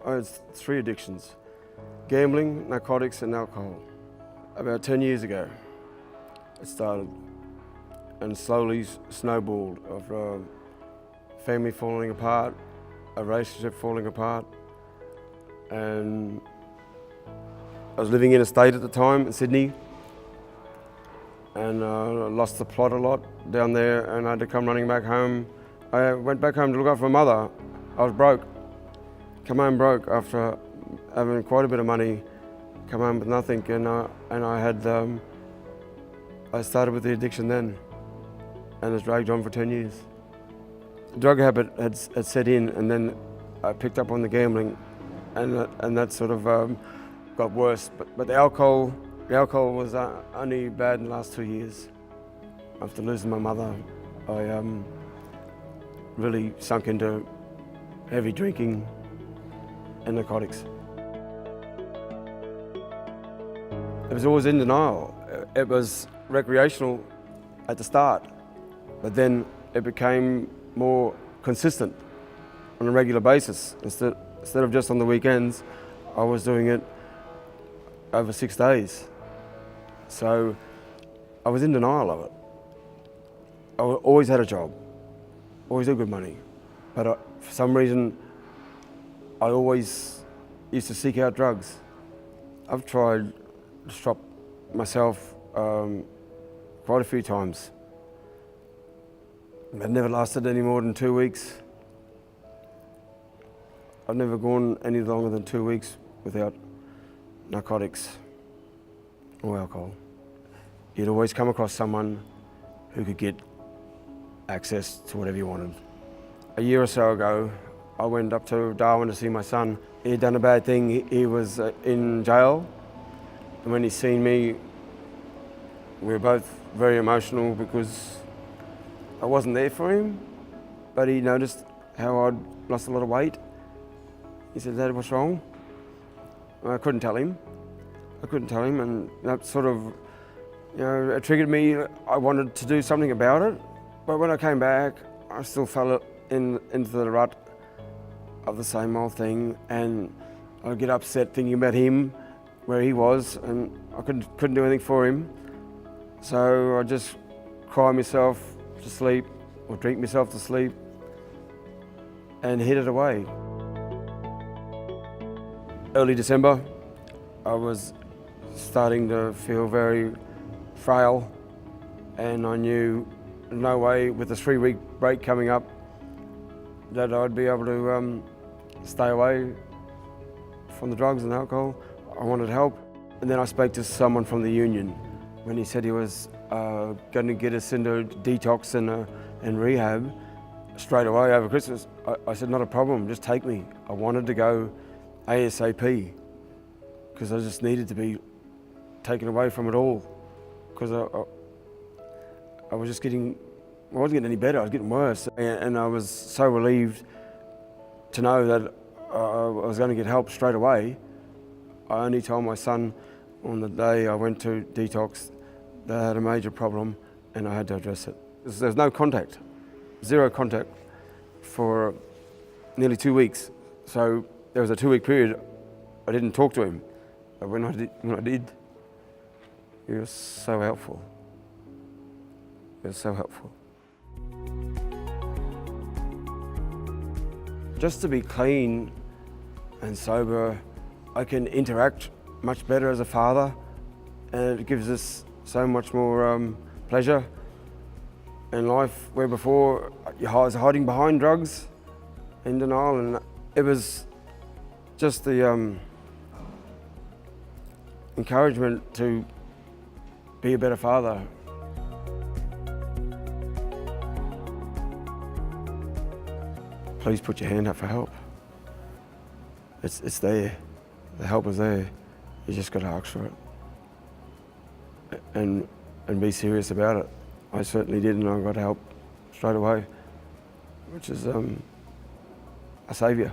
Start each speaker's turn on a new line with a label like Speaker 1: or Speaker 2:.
Speaker 1: I had 3 addictions: gambling, narcotics and alcohol. About 10 years ago it started and slowly snowballed of family falling apart, a relationship falling apart, and I was living in a state at the time in Sydney, and I lost the plot a lot down there, and I had to come running back home. I went back home to look after my mother. I was broke. Come home broke after having quite a bit of money. Come home with nothing, and I started with the addiction then, and it's dragged on for 10 years. The drug habit had set in, and then I picked up on the gambling, and that sort of got worse. But the alcohol was only bad in the last 2 years. After losing my mother, I really sunk into heavy drinking and narcotics. It was always in denial. It was recreational at the start, but then it became more consistent on a regular basis. Instead of just on the weekends, I was doing it over 6 days. So I was in denial of it. I always had a job, always had good money, but for some reason I always used to seek out drugs. I've tried to stop myself quite a few times. It never lasted any more than 2 weeks. I've never gone any longer than 2 weeks without narcotics or alcohol. You'd always come across someone who could get access to whatever you wanted. A year or so ago, I went up to Darwin to see my son. He had done a bad thing. He was in jail, and when he seen me, we were both very emotional because I wasn't there for him, but he noticed how I'd lost a lot of weight. He said, "Dad, what's wrong?" I couldn't tell him. And that sort of, it triggered me. I wanted to do something about it, but when I came back, I still fell into the rut of the same old thing, and I'd get upset thinking about him, where he was, and I couldn't do anything for him. So I just cry myself to sleep or drink myself to sleep and hid it away. Early December, I was starting to feel very frail, and I knew no way with the 3-week break coming up that I'd be able to stay away from the drugs and alcohol. I wanted help, and then I spoke to someone from the union when he said he was going to get us into detox and rehab straight away over Christmas. I said, not a problem, just take me. I wanted to go ASAP because I just needed to be taken away from it all, because I wasn't getting any better, I was getting worse, and I was so relieved to know that I was going to get help straight away. I only told my son on the day I went to detox that I had a major problem and I had to address it. There's no contact, 0 contact for nearly 2 weeks. So there was a 2-week period I didn't talk to him, but when I did, he was so helpful. It was so helpful. Just to be clean and sober, I can interact much better as a father, and it gives us so much more pleasure in life, where before I was hiding behind drugs in denial, and it was just the encouragement to be a better father. Please put your hand up for help. It's there. The help is there. You just got to ask for it and be serious about it. I certainly did, and I got help straight away, which is a saviour.